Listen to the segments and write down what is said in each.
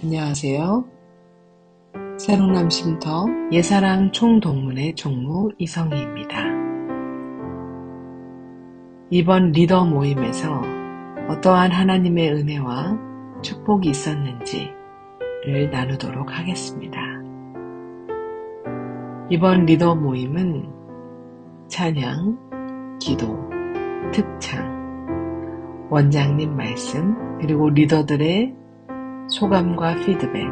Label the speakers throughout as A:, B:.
A: 안녕하세요. 새록남 쉼터 예사랑 총동문회 총무 이성희입니다. 이번 리더 모임에서 어떠한 하나님의 은혜와 축복이 있었는지를 나누도록 하겠습니다. 이번 리더 모임은 찬양, 기도, 특창, 원장님 말씀, 그리고 리더들의 소감과 피드백,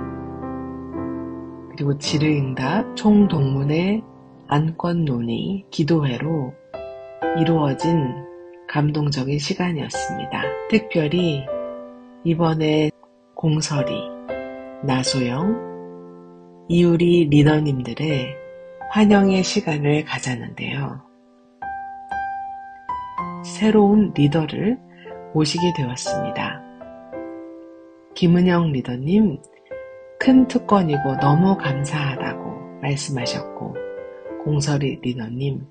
A: 그리고 질의응답, 총동문회, 안건 논의, 기도회로 이루어진 감동적인 시간이었습니다. 특별히 이번에 공설이, 나소영, 이유리 리더님들의 환영의 시간을 가졌는데요. 새로운 리더를 모시게 되었습니다. 김은영 리더님, 큰 특권이고 너무 감사하다고 말씀하셨고, 공설이 리더님,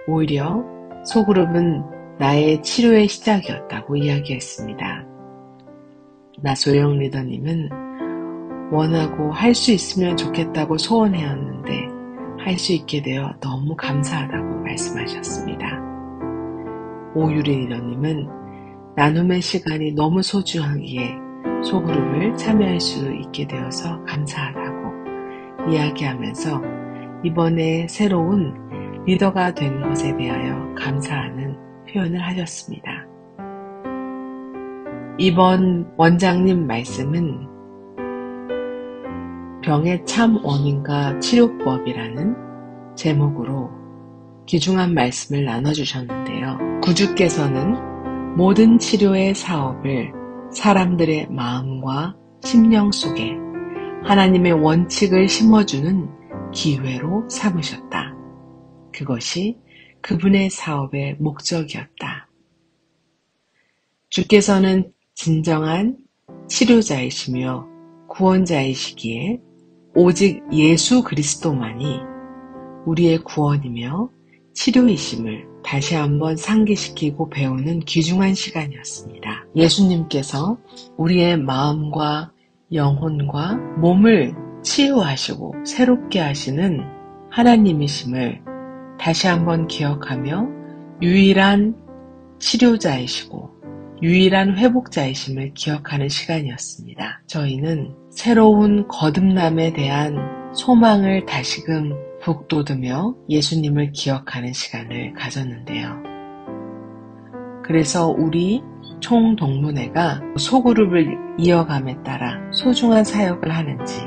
A: 오히려 소그룹은 나의 치료의 시작이었다고 이야기했습니다. 나소영 리더님은 원하고 할 수 있으면 좋겠다고 소원해왔는데 할 수 있게 되어 너무 감사하다고 말씀하셨습니다. 오유리 리더님은 나눔의 시간이 너무 소중하기에 소그룹을 참여할 수 있게 되어서 감사하다고 이야기하면서 이번에 새로운 리더가 된 것에 대하여 감사하는 표현을 하셨습니다. 이번 원장님 말씀은 병의 참 원인과 치료법이라는 제목으로 귀중한 말씀을 나눠주셨는데요. 구주께서는 모든 치료의 사업을 사람들의 마음과 심령 속에 하나님의 원칙을 심어주는 기회로 삼으셨다. 그것이 그분의 사업의 목적이었다. 주께서는 진정한 치료자이시며 구원자이시기에 오직 예수 그리스도만이 우리의 구원이며 치료이심을 다시 한번 상기시키고 배우는 귀중한 시간이었습니다. 예수님께서 우리의 마음과 영혼과 몸을 치유하시고 새롭게 하시는 하나님이심을 다시 한번 기억하며 유일한 치료자이시고 유일한 회복자이심을 기억하는 시간이었습니다. 저희는 새로운 거듭남에 대한 소망을 다시금 북돋으며 예수님을 기억하는 시간을 가졌는데요. 그래서 우리 총동문회가 소그룹을 이어감에 따라 소중한 사역을 하는지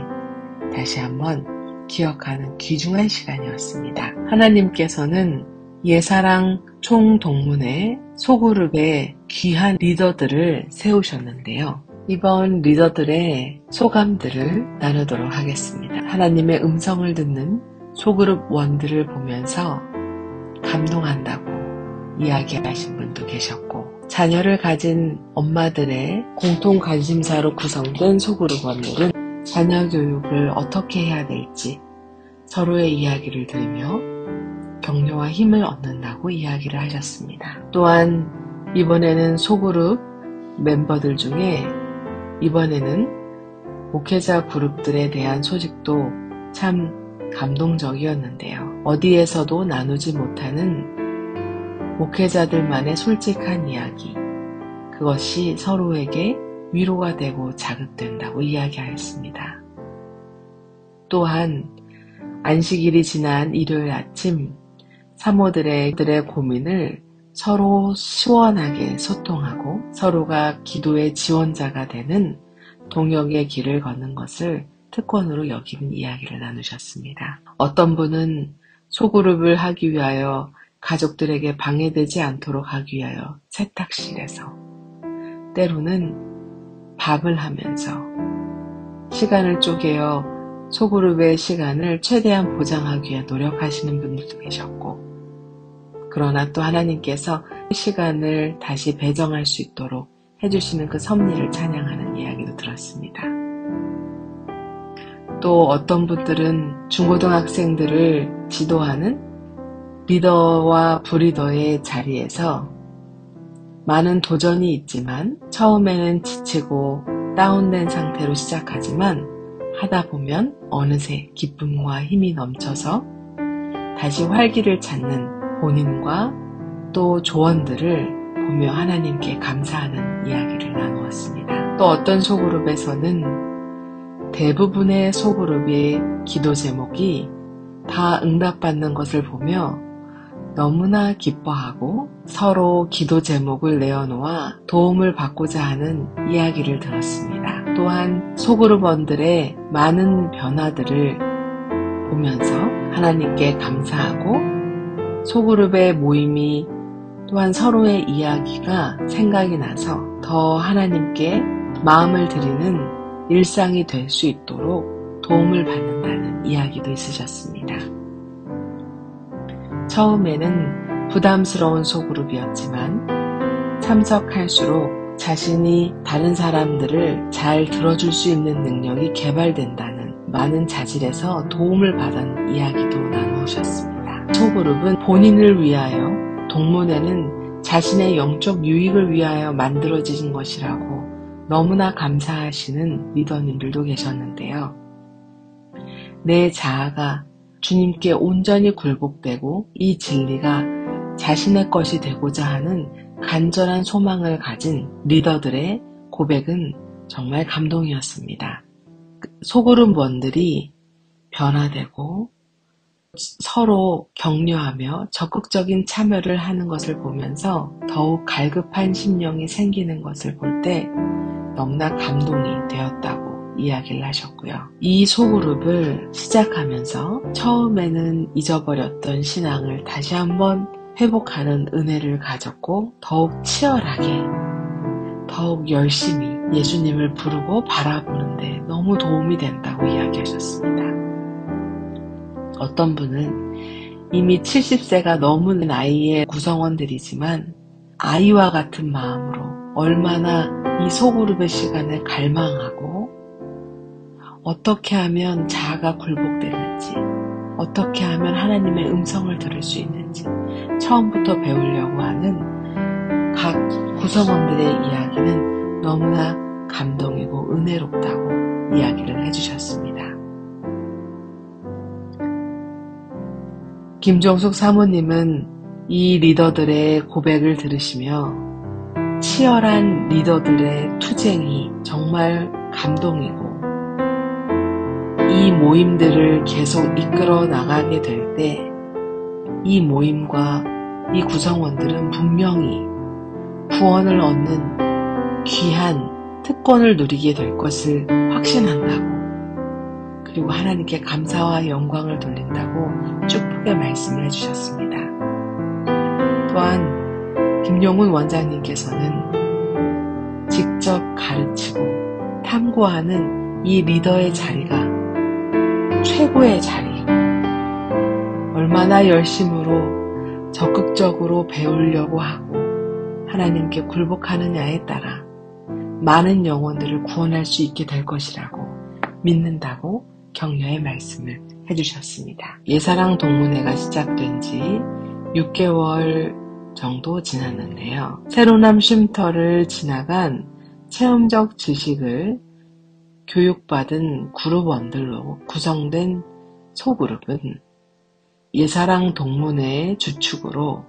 A: 다시 한번 기억하는 귀중한 시간이었습니다. 하나님께서는 예사랑 총동문회 소그룹의 귀한 리더들을 세우셨는데요. 이번 리더들의 소감들을 나누도록 하겠습니다. 하나님의 음성을 듣는 소그룹 원들을 보면서 감동한다고 이야기하신 분도 계셨고, 자녀를 가진 엄마들의 공통 관심사로 구성된 소그룹 원들은 자녀 교육을 어떻게 해야 될지 서로의 이야기를 들으며 격려와 힘을 얻는다고 이야기를 하셨습니다. 또한 이번에는 소그룹 멤버들 중에 이번에는 목회자 그룹들에 대한 소식도 참 감동적이었는데요. 어디에서도 나누지 못하는 목회자들만의 솔직한 이야기, 그것이 서로에게 위로가 되고 자극된다고 이야기하였습니다. 또한 안식일이 지난 일요일 아침 사모들의 고민을 서로 시원하게 소통하고 서로가 기도의 지원자가 되는 동역의 길을 걷는 것을 특권으로 여기는 이야기를 나누셨습니다. 어떤 분은 소그룹을 하기 위하여 가족들에게 방해되지 않도록 하기 위하여 세탁실에서, 때로는 밥을 하면서 시간을 쪼개어 소그룹의 시간을 최대한 보장하기 위해 노력하시는 분들도 계셨고, 그러나 또 하나님께서 시간을 다시 배정할 수 있도록 해주시는 그 섭리를 찬양하는 이야기도 들었습니다. 또 어떤 분들은 중고등학생들을 지도하는 리더와 부리더의 자리에서 많은 도전이 있지만 처음에는 지치고 다운된 상태로 시작하지만 하다 보면 어느새 기쁨과 힘이 넘쳐서 다시 활기를 찾는 본인과 또 조언들을 보며 하나님께 감사하는 이야기를 나누었습니다. 또 어떤 소그룹에서는 대부분의 소그룹의 기도 제목이 다 응답받는 것을 보며 너무나 기뻐하고 서로 기도 제목을 내어놓아 도움을 받고자 하는 이야기를 들었습니다. 또한 소그룹원들의 많은 변화들을 보면서 하나님께 감사하고 소그룹의 모임이 또한 서로의 이야기가 생각이 나서 더 하나님께 마음을 드리는 일상이 될 수 있도록 도움을 받는다는 이야기도 있으셨습니다. 처음에는 부담스러운 소그룹이었지만 참석할수록 자신이 다른 사람들을 잘 들어줄 수 있는 능력이 개발된다는 많은 자질에서 도움을 받은 이야기도 나누셨습니다. 소그룹은 본인을 위하여, 동문회는 자신의 영적 유익을 위하여 만들어진 것이라고 너무나 감사하시는 리더님들도 계셨는데요. 내 자아가 주님께 온전히 굴복되고 이 진리가 자신의 것이 되고자 하는 간절한 소망을 가진 리더들의 고백은 정말 감동이었습니다. 소그룹원들이 변화되고 서로 격려하며 적극적인 참여를 하는 것을 보면서 더욱 갈급한 심령이 생기는 것을 볼 때 너무나 감동이 되었다고 이야기를 하셨고요. 이 소그룹을 시작하면서 처음에는 잊어버렸던 신앙을 다시 한번 회복하는 은혜를 가졌고 더욱 치열하게, 더욱 열심히 예수님을 부르고 바라보는데 너무 도움이 된다고 이야기하셨습니다. 어떤 분은 이미 70세가 넘은 나이의 구성원들이지만 아이와 같은 마음으로 얼마나 이 소그룹의 시간을 갈망하고 어떻게 하면 자아가 굴복되는지, 어떻게 하면 하나님의 음성을 들을 수 있는지 처음부터 배우려고 하는 각 구성원들의 이야기는 너무나 감동이고 은혜롭다고 이야기를 해주셨습니다. 김종숙 사모님은 이 리더들의 고백을 들으시며 치열한 리더들의 투쟁이 정말 감동이고 이 모임들을 계속 이끌어 나가게 될 때 이 모임과 이 구성원들은 분명히 구원을 얻는 귀한 특권을 누리게 될 것을 확신한다고, 그리고 하나님께 감사와 영광을 돌린다고 축복의 말씀을 해주셨습니다. 또한 김용훈 원장님께서는 직접 가르치고 탐구하는 이 리더의 자리가 최고의 자리이고 얼마나 열심으로 적극적으로 배우려고 하고 하나님께 굴복하느냐에 따라 많은 영혼들을 구원할 수 있게 될 것이라고 믿는다고 격려의 말씀을 해주셨습니다. 예사랑 동문회가 시작된 지 6개월 정도 지났는데요. 새로남 쉼터를 지나간 체험적 지식을 교육받은 그룹원들로 구성된 소그룹은 예사랑 동문회의 주축으로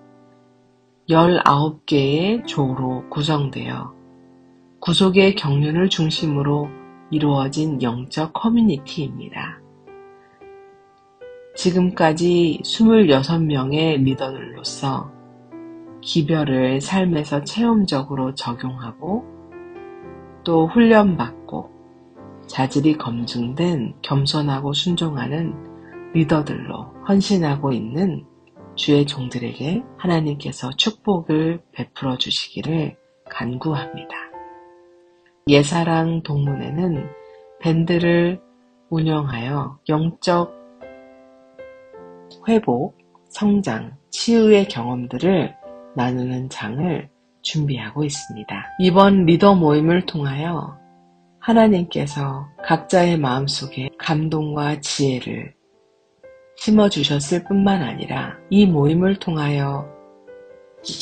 A: 19개의 조로 구성되어 구속의 경륜을 중심으로 이루어진 영적 커뮤니티입니다. 지금까지 26명의 리더들로서 기별을 삶에서 체험적으로 적용하고 또 훈련받고 자질이 검증된 겸손하고 순종하는 리더들로 헌신하고 있는 주의 종들에게 하나님께서 축복을 베풀어 주시기를 간구합니다. 예사랑 동문회는 밴드를 운영하여 영적 회복, 성장, 치유의 경험들을 나누는 장을 준비하고 있습니다. 이번 리더 모임을 통하여 하나님께서 각자의 마음속에 감동과 지혜를 심어주셨을 뿐만 아니라 이 모임을 통하여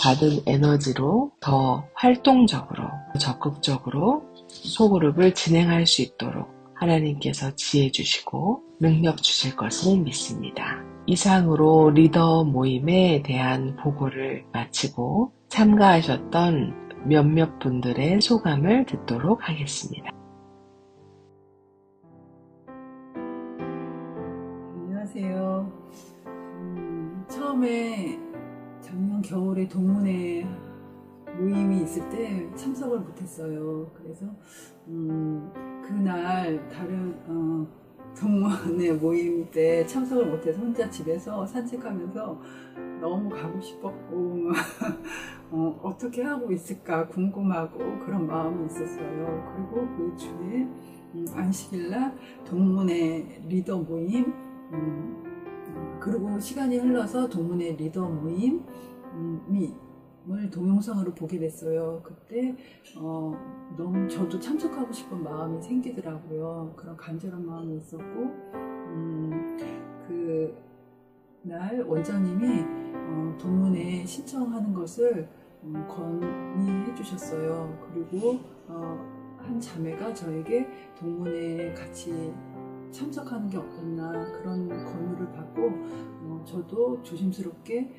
A: 받은 에너지로 더 활동적으로 적극적으로 소그룹을 진행할 수 있도록 하나님께서 지혜 주시고 능력 주실 것을 믿습니다. 이상으로 리더 모임에 대한 보고를 마치고 참가하셨던 몇몇 분들의 소감을 듣도록 하겠습니다.
B: 안녕하세요. 처음에 작년 겨울에 동문회 모임이 있을 때 참석을 못했어요. 그래서 그날 다른 동문회 모임 때 참석을 못해서 혼자 집에서 산책하면서 너무 가고 싶었고 어떻게 하고 있을까 궁금하고 그런 마음이 있었어요. 그리고 그 주에 안식일날 동문회 리더 모임 그리고 시간이 흘러서 동문회 리더 모임을 동영상으로 보게 됐어요. 그때 너무 저도 참석하고 싶은 마음이 생기더라고요. 그런 간절한 마음이 있었고 그날 원장님이 동문회 신청하는 것을 건의해 주셨어요. 그리고 한 자매가 저에게 동문회에 같이 참석하는 게 어떻나 그런 권유를 받고 저도 조심스럽게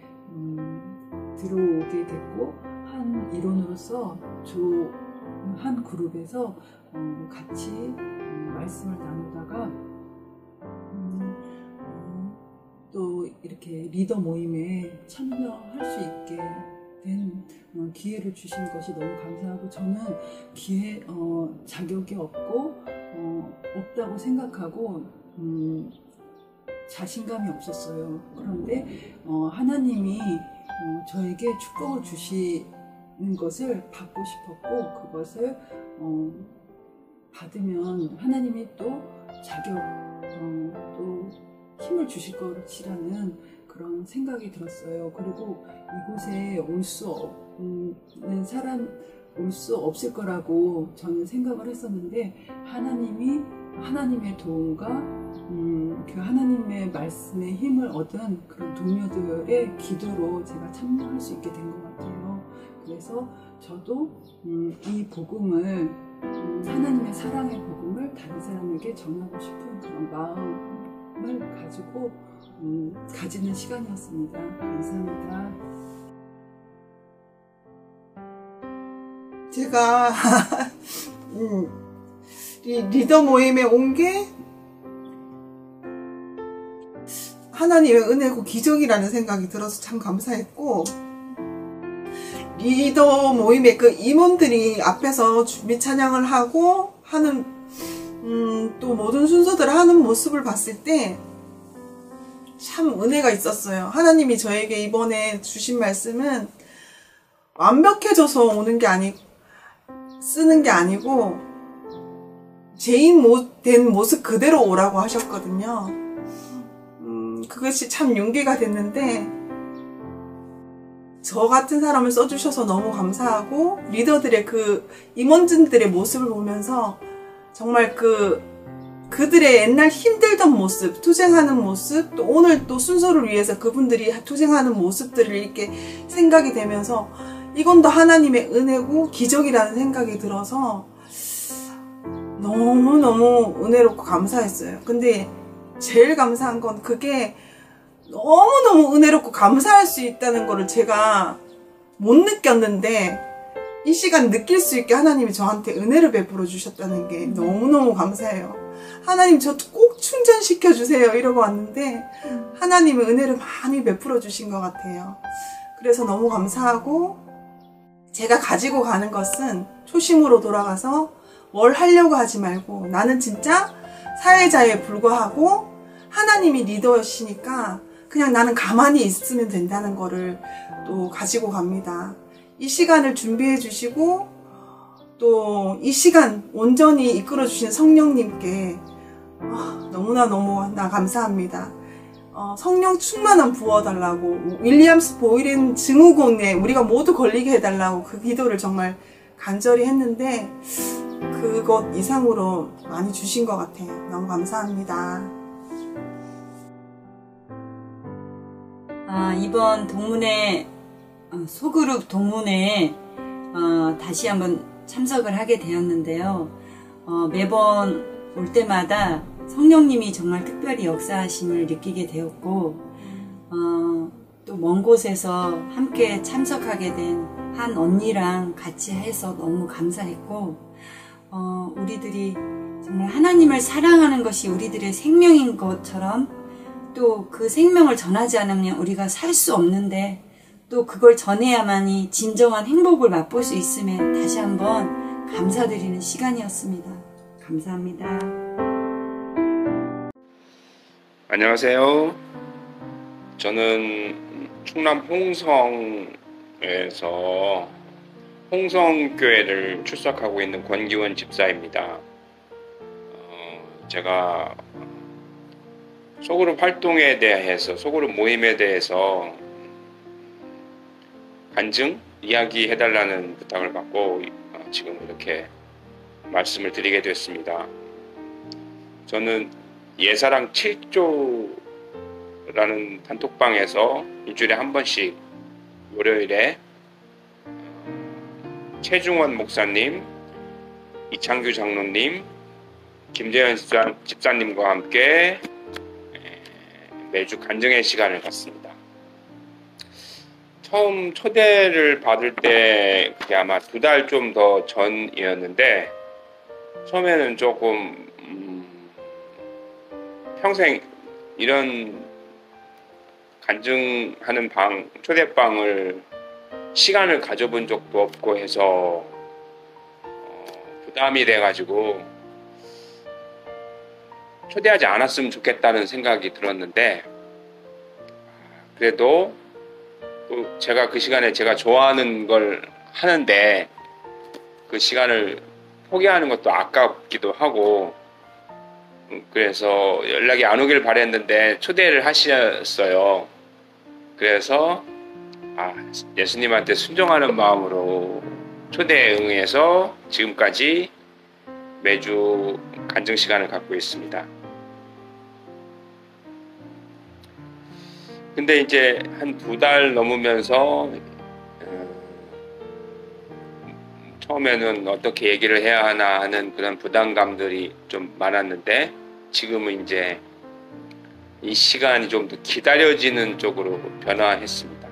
B: 들어오게 됐고 한 일원으로서 한 그룹에서 같이 말씀을 나누다가 또 이렇게 리더 모임에 참여할 수 있게 된 기회를 주신 것이 너무 감사하고 저는 자격이 없다고 생각하고 자신감이 없었어요. 그런데 하나님이 저에게 축복을 주시는 것을 받고 싶었고 그것을 받으면 하나님이 또 또 힘을 주실 것이라는 그런 생각이 들었어요. 그리고 이곳에 올 수 없을 거라고 저는 생각을 했었는데 하나님의 도움과 그 하나님의 말씀에 힘을 얻은 그런 동료들의 기도로 제가 참여할 수 있게 된 것 같아요. 그래서 저도 이 복음을 하나님의 사랑의 복음을 다른 사람에게 전하고 싶은 그런 마음을 가지고 가지는 시간이었습니다. 감사합니다.
C: 제가 리더 모임에 온 게 하나님의 은혜고 기적이라는 생각이 들어서 참 감사했고 리더 모임에 그 임원들이 앞에서 준비 찬양을 하고 하는 또 모든 순서들을 하는 모습을 봤을 때 참 은혜가 있었어요. 하나님이 저에게 이번에 주신 말씀은 완벽해져서 오는 게 쓰는 게 아니고 죄인 된 모습 그대로 오라고 하셨거든요. 그것이 참 용기가 됐는데 저 같은 사람을 써주셔서 너무 감사하고 리더들의 그 임원진들의 모습을 보면서 정말 그들의 옛날 힘들던 모습, 투쟁하는 모습, 또 오늘 또 순서를 위해서 그분들이 투쟁하는 모습들을 이렇게 생각이 되면서 이건 더 하나님의 은혜고 기적이라는 생각이 들어서 너무너무 은혜롭고 감사했어요. 근데 제일 감사한 건 그게 너무너무 은혜롭고 감사할 수 있다는 거를 제가 못 느꼈는데 이 시간 느낄 수 있게 하나님이 저한테 은혜를 베풀어 주셨다는 게 너무너무 감사해요. 하나님 저 꼭 충전시켜 주세요 이러고 왔는데 하나님의 은혜를 많이 베풀어 주신 것 같아요. 그래서 너무 감사하고 제가 가지고 가는 것은 초심으로 돌아가서 뭘 하려고 하지 말고 나는 진짜 사회자에 불과하고 하나님이 리더시니까 그냥 나는 가만히 있으면 된다는 거를 또 가지고 갑니다. 이 시간을 준비해 주시고 또 이 시간 온전히 이끌어 주신 성령님께 너무나 감사합니다. 성령 충만한 부어달라고 윌리엄스 보일의 증후군에 우리가 모두 걸리게 해달라고 그 기도를 정말 간절히 했는데 그것 이상으로 많이 주신 것 같아요. 너무 감사합니다.
D: 이번 동문회 소그룹 동문회 다시 한번 참석을 하게 되었는데요. 매번 올 때마다 성령님이 정말 특별히 역사하심을 느끼게 되었고, 또 먼 곳에서 함께 참석하게 된 한 언니랑 같이 해서 너무 감사했고, 우리들이 정말 하나님을 사랑하는 것이 우리들의 생명인 것처럼, 또 그 생명을 전하지 않으면 우리가 살 수 없는데, 또 그걸 전해야만이 진정한 행복을 맛볼 수 있음에 다시 한번 감사드리는 시간이었습니다. 감사합니다.
E: 안녕하세요. 저는 충남 홍성에서 홍성교회를 출석하고 있는 권기원 집사입니다. 제가 소그룹 활동에 대해서, 소그룹 모임에 대해서 간증, 이야기해달라는 부탁을 받고 지금 이렇게 말씀을 드리게 됐습니다. 저는 예사랑 7조라는 단톡방에서 일주일에 한 번씩 월요일에 최중원 목사님, 이창규 장로님, 김재현 집사님과 함께 매주 간증의 시간을 갖습니다. 처음 초대를 받을 때 그게 아마 2달 좀 더 전이었는데, 처음에는 조금 평생 이런 간증하는 방, 초대방을 시간을 가져본 적도 없고 해서 부담이 돼가지고 초대하지 않았으면 좋겠다는 생각이 들었는데, 그래도 또 제가 그 시간에 제가 좋아하는 걸 하는데 그 시간을 포기하는 것도 아깝기도 하고, 그래서 연락이 안 오길 바랬는데 초대를 하셨어요. 그래서 예수님한테 순종하는 마음으로 초대에 응해서 지금까지 매주 간증 시간을 갖고 있습니다. 근데 이제 한 2달 넘으면서 처음에는 어떻게 얘기를 해야 하나 하는 그런 부담감들이 좀 많았는데, 지금은 이제 이 시간이 좀 더 기다려지는 쪽으로 변화했습니다.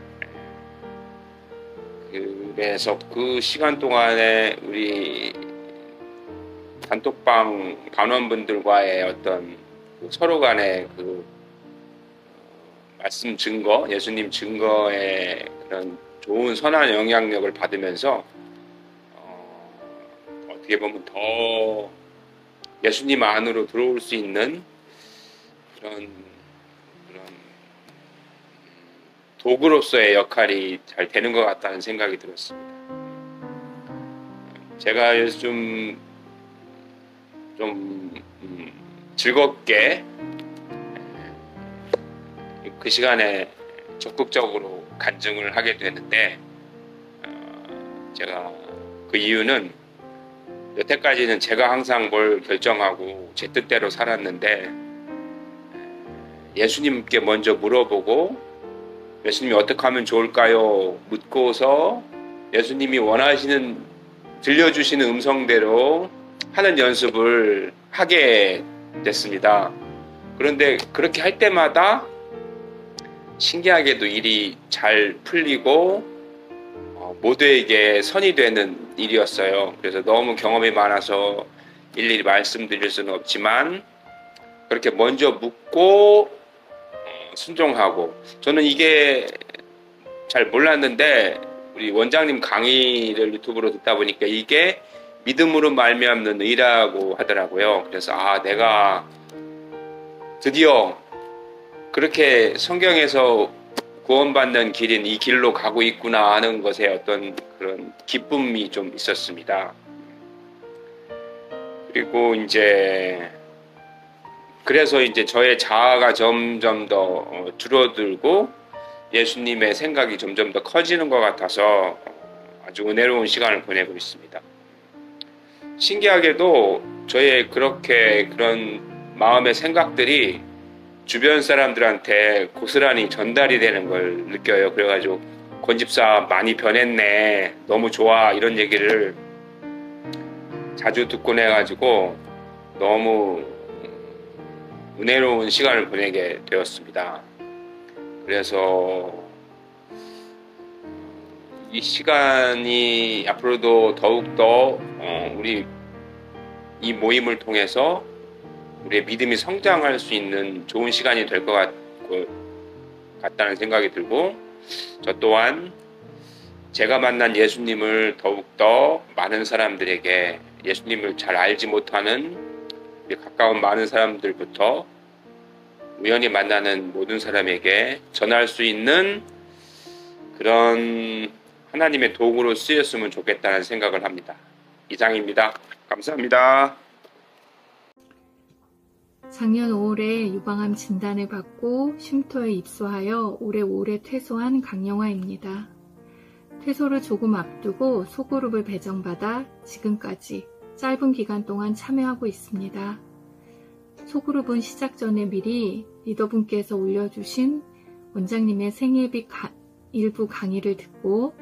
E: 그래서 그 시간 동안에 우리 단톡방 반원분들과의 어떤 서로 간의 그 말씀 증거, 예수님 증거의 그런 좋은 선한 영향력을 받으면서 어떻게 보면 더 예수님 안으로 들어올 수 있는 그런 도구로서의 역할이 잘 되는 것 같다는 생각이 들었습니다. 제가 요즘 좀 즐겁게 그 시간에 적극적으로 간증을 하게 되는데, 제가 그 이유는 여태까지는 제가 항상 뭘 결정하고 제 뜻대로 살았는데, 예수님께 먼저 물어보고 예수님이 어떻게 하면 좋을까요? 묻고서 예수님이 원하시는, 들려주시는 음성대로 하는 연습을 하게 됐습니다. 그런데 그렇게 할 때마다 신기하게도 일이 잘 풀리고 모두에게 선이 되는 일이었어요. 그래서 너무 경험이 많아서 일일이 말씀드릴 수는 없지만, 그렇게 먼저 묻고 순종하고, 저는 이게 잘 몰랐는데 우리 원장님 강의를 유튜브로 듣다 보니까 이게 믿음으로 말미암는 의라고 하더라고요. 그래서 내가 드디어 그렇게 성경에서 구원받는 길인 이 길로 가고 있구나 하는 것에 어떤 그런 기쁨이 좀 있었습니다. 그리고 그래서 저의 자아가 점점 더 줄어들고 예수님의 생각이 점점 더 커지는 것 같아서 아주 은혜로운 시간을 보내고 있습니다. 신기하게도 저의 그런 마음의 생각들이 주변 사람들한테 고스란히 전달이 되는 걸 느껴요. 그래가지고 권 집사 많이 변했네, 너무 좋아, 이런 얘기를 자주 듣곤 해가지고 너무 은혜로운 시간을 보내게 되었습니다. 그래서 이 시간이 앞으로도 더욱더 우리 이 모임을 통해서 우리의 믿음이 성장할 수 있는 좋은 시간이 될 것 같다는 생각이 들고, 저 또한 제가 만난 예수님을 더욱더 많은 사람들에게, 예수님을 잘 알지 못하는 우리 가까운 많은 사람들부터 우연히 만나는 모든 사람에게 전할 수 있는 그런 하나님의 도구로 쓰였으면 좋겠다는 생각을 합니다. 이상입니다. 감사합니다.
F: 작년 5월에 유방암 진단을 받고 쉼터에 입소하여 올해 5월에 퇴소한 강영화입니다. 퇴소를 조금 앞두고 소그룹을 배정받아 지금까지 짧은 기간 동안 참여하고 있습니다. 소그룹은 시작 전에 미리 리더분께서 올려주신 원장님의 생예비 일부 강의를 듣고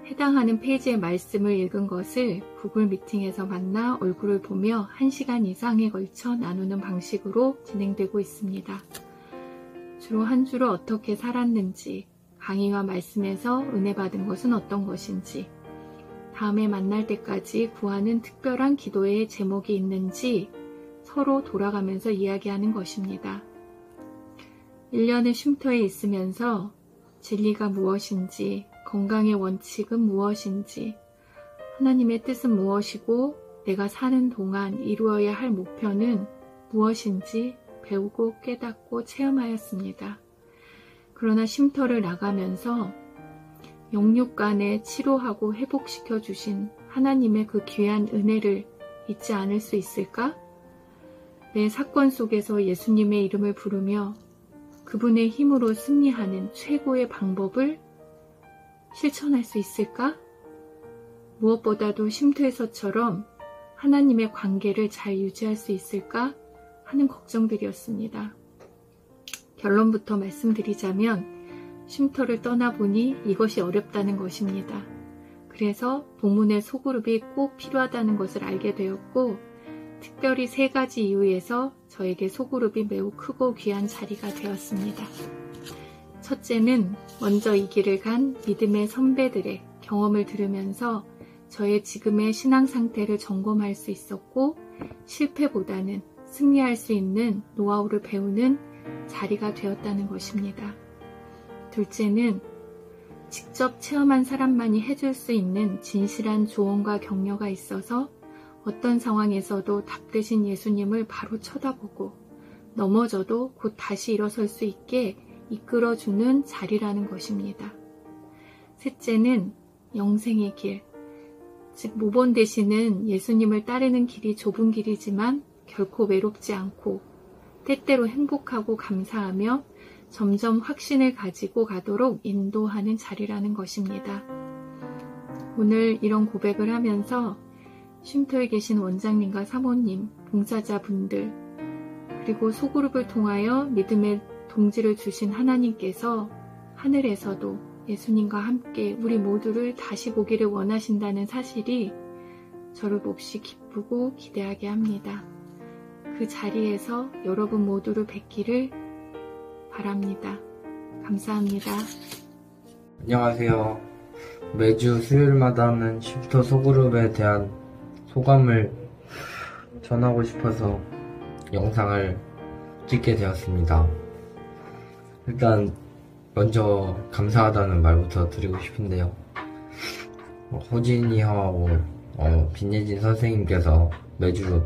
F: 해당하는 페이지의 말씀을 읽은 것을 구글 미팅에서 만나 얼굴을 보며 1시간 이상에 걸쳐 나누는 방식으로 진행되고 있습니다. 주로 한 주를 어떻게 살았는지, 강의와 말씀에서 은혜 받은 것은 어떤 것인지, 다음에 만날 때까지 구하는 특별한 기도의 제목이 있는지 서로 돌아가면서 이야기하는 것입니다. 1년의 쉼터에 있으면서 진리가 무엇인지, 건강의 원칙은 무엇인지, 하나님의 뜻은 무엇이고 내가 사는 동안 이루어야 할 목표는 무엇인지 배우고 깨닫고 체험하였습니다. 그러나 쉼터를 나가면서 영육간에 치료하고 회복시켜 주신 하나님의 그 귀한 은혜를 잊지 않을 수 있을까? 내 사건 속에서 예수님의 이름을 부르며 그분의 힘으로 승리하는 최고의 방법을 실천할 수 있을까? 무엇보다도 쉼터에서처럼 하나님의 관계를 잘 유지할 수 있을까 하는 걱정들이었습니다. 결론부터 말씀드리자면 쉼터를 떠나보니 이것이 어렵다는 것입니다. 그래서 본문의 소그룹이 꼭 필요하다는 것을 알게 되었고, 특별히 3가지 이유에서 저에게 소그룹이 매우 크고 귀한 자리가 되었습니다. 첫째는 먼저 이 길을 간 믿음의 선배들의 경험을 들으면서 저의 지금의 신앙 상태를 점검할 수 있었고, 실패보다는 승리할 수 있는 노하우를 배우는 자리가 되었다는 것입니다. 둘째는 직접 체험한 사람만이 해줄 수 있는 진실한 조언과 격려가 있어서 어떤 상황에서도 답되신 예수님을 바로 쳐다보고 넘어져도 곧 다시 일어설 수 있게 이끌어주는 자리라는 것입니다. 셋째는 영생의 길, 즉 모본 되시는 예수님을 따르는 길이 좁은 길이지만 결코 외롭지 않고 때때로 행복하고 감사하며 점점 확신을 가지고 가도록 인도하는 자리라는 것입니다. 오늘 이런 고백을 하면서 쉼터에 계신 원장님과 사모님, 봉사자분들, 그리고 소그룹을 통하여 믿음의 동지를 주신 하나님께서 하늘에서도 예수님과 함께 우리 모두를 다시 보기를 원하신다는 사실이 저를 몹시 기쁘고 기대하게 합니다. 그 자리에서 여러분 모두를 뵙기를 바랍니다. 감사합니다.
G: 안녕하세요. 매주 수요일마다 하는 쉼터 소그룹에 대한 소감을 전하고 싶어서 영상을 찍게 되었습니다. 일단 먼저 감사하다는 말부터 드리고 싶은데요. 호진이 형하고 빈예진 선생님께서 매주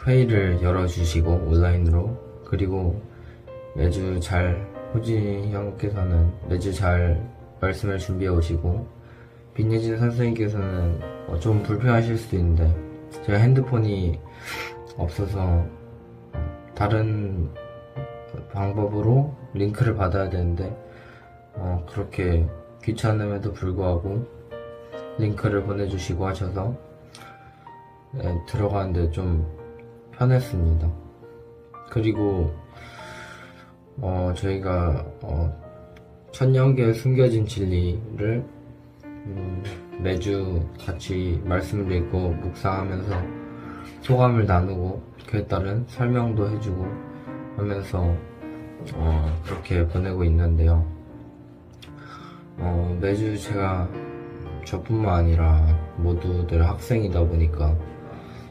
G: 회의를 열어주시고 온라인으로, 그리고 매주 잘 호진이 형께서는 매주 잘 말씀을 준비해 오시고, 빈예진 선생님께서는 좀 불편하실 수도 있는데 제가 핸드폰이 없어서 다른 방법으로 링크를 받아야 되는데 그렇게 귀찮음에도 불구하고 링크를 보내주시고 하셔서 들어가는데 좀 편했습니다. 그리고 저희가 천년계에 숨겨진 진리를 매주 같이 말씀을 읽고 묵상하면서 소감을 나누고 그에 따른 설명도 해주고 하면서 그렇게 보내고 있는데요. 매주 제가 저뿐만 아니라 모두들 학생이다 보니까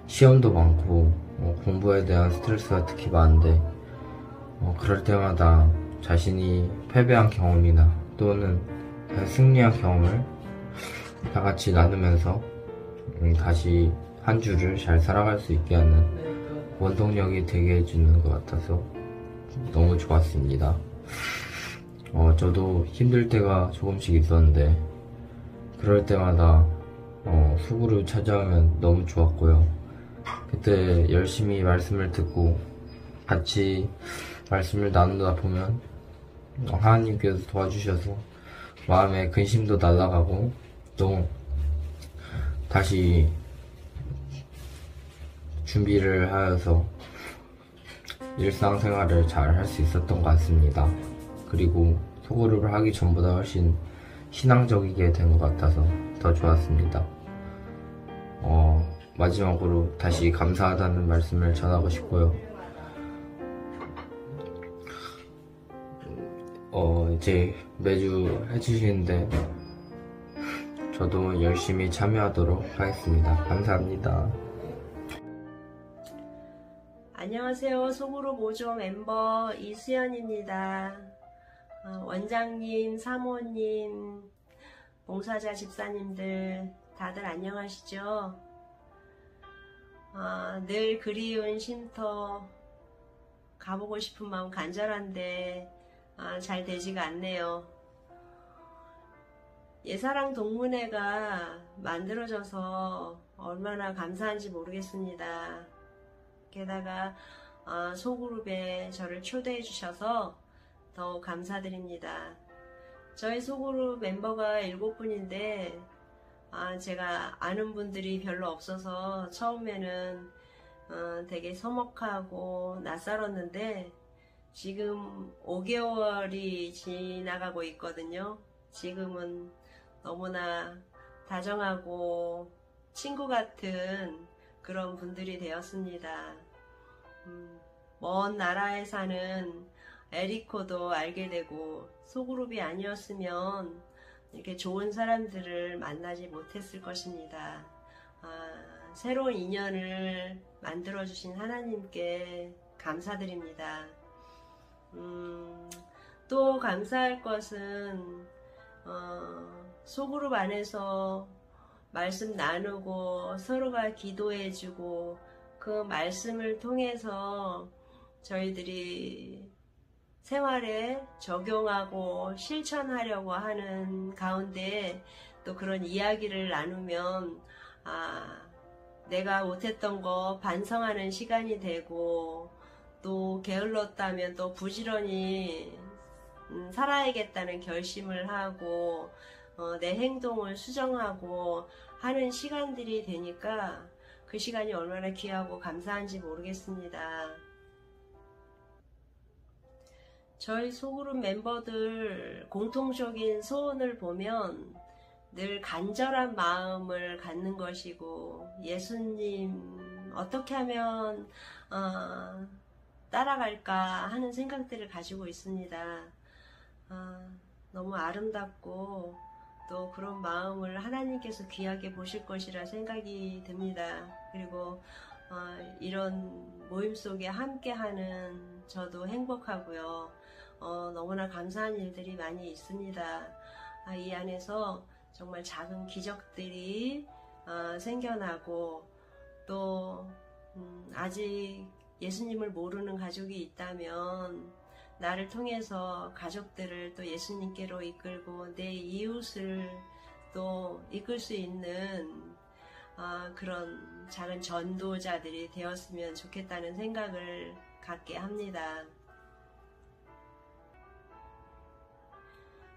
G: 시험도 많고 공부에 대한 스트레스가 특히 많은데 그럴 때마다 자신이 패배한 경험이나 또는 승리한 경험을 다 같이 나누면서 다시 한 주를 잘 살아갈 수 있게 하는 원동력이 되게 해주는 것 같아서 너무 좋았습니다. 저도 힘들 때가 조금씩 있었는데 그럴 때마다 수구를 찾아오면 너무 좋았고요. 그때 열심히 말씀을 듣고 같이 말씀을 나누다 보면 하나님께서 도와주셔서 마음의 근심도 날아가고 또 다시 준비를 하여서 일상생활을 잘 할 수 있었던 것 같습니다. 그리고 소그룹을 하기 전보다 훨씬 신앙적이게 된 것 같아서 더 좋았습니다. 마지막으로 다시 감사하다는 말씀을 전하고 싶고요. 이제 매주 해주시는데 저도 열심히 참여하도록 하겠습니다. 감사합니다.
H: 안녕하세요. 소그룹 5조 멤버 이수연입니다. 원장님, 사모님, 봉사자 집사님들 다들 안녕하시죠? 늘 그리운 쉼터 가보고 싶은 마음 간절한데 잘 되지가 않네요. 예사랑 동문회가 만들어져서 얼마나 감사한지 모르겠습니다. 게다가 소그룹에 저를 초대해 주셔서 더욱 감사드립니다. 저희 소그룹 멤버가 7분인데 제가 아는 분들이 별로 없어서 처음에는 되게 서먹하고 낯설었는데 지금 5개월이 지나가고 있거든요. 지금은 너무나 다정하고 친구 같은 그런 분들이 되었습니다. 먼 나라에 사는 에리코도 알게 되고 소그룹이 아니었으면 이렇게 좋은 사람들을 만나지 못했을 것입니다. 새로운 인연을 만들어주신 하나님께 감사드립니다. 또 감사할 것은 소그룹 안에서 말씀 나누고 서로가 기도해주고 그 말씀을 통해서 저희들이 생활에 적용하고 실천하려고 하는 가운데 또 그런 이야기를 나누면 내가 못했던 거 반성하는 시간이 되고 또 게을렀다면 또 부지런히 살아야겠다는 결심을 하고 내 행동을 수정하고 하는 시간들이 되니까 그 시간이 얼마나 귀하고 감사한지 모르겠습니다. 저희 소그룹 멤버들 공통적인 소원을 보면 늘 간절한 마음을 갖는 것이고 예수님 어떻게 하면 따라갈까 하는 생각들을 가지고 있습니다. 너무 아름답고 또 그런 마음을 하나님께서 귀하게 보실 것이라 생각이 듭니다. 그리고 이런 모임 속에 함께하는 저도 행복하고요. 너무나 감사한 일들이 많이 있습니다. 이 안에서 정말 작은 기적들이 생겨나고 또 아직 예수님을 모르는 가족이 있다면 나를 통해서 가족들을 또 예수님께로 이끌고 내 이웃을 또 이끌 수 있는 그런 작은 전도자들이 되었으면 좋겠다는 생각을 갖게 합니다.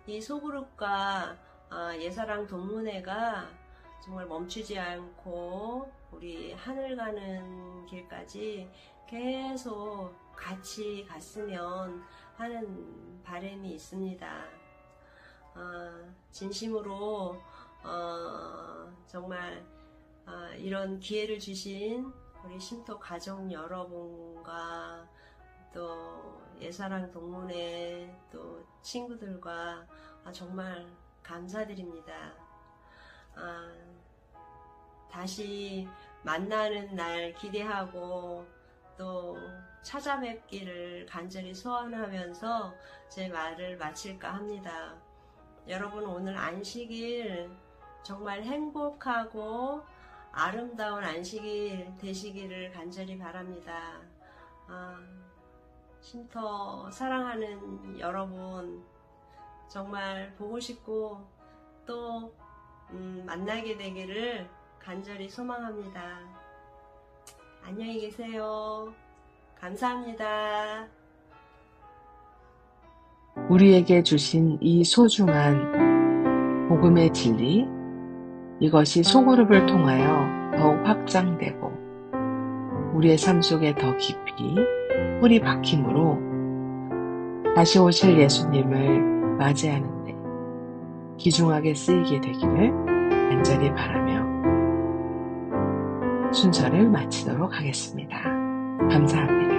H: 이 소그룹과 예사랑 동문회가 정말 멈추지 않고 우리 하늘 가는 길까지 계속 같이 갔으면 하는 바람이 있습니다. 진심으로 정말 이런 기회를 주신 우리 쉼터 가족 여러분과 또 예사랑 동문회 또 친구들과 정말 감사드립니다. 다시 만나는 날 기대하고 또 찾아뵙기를 간절히 소원하면서 제 말을 마칠까 합니다. 여러분 오늘 안식일 정말 행복하고 아름다운 안식일 되시기를 간절히 바랍니다. 쉼터 사랑하는 여러분 정말 보고 싶고 또 만나게 되기를 간절히 소망합니다. 안녕히 계세요. 감사합니다.
A: 우리에게 주신 이 소중한 복음의 진리, 이것이 소그룹을 통하여 더욱 확장되고 우리의 삶 속에 더 깊이 뿌리 박힘으로 다시 오실 예수님을 맞이하는 데 귀중하게 쓰이게 되기를 간절히 바라며 순서를 마치도록 하겠습니다. 감사합니다.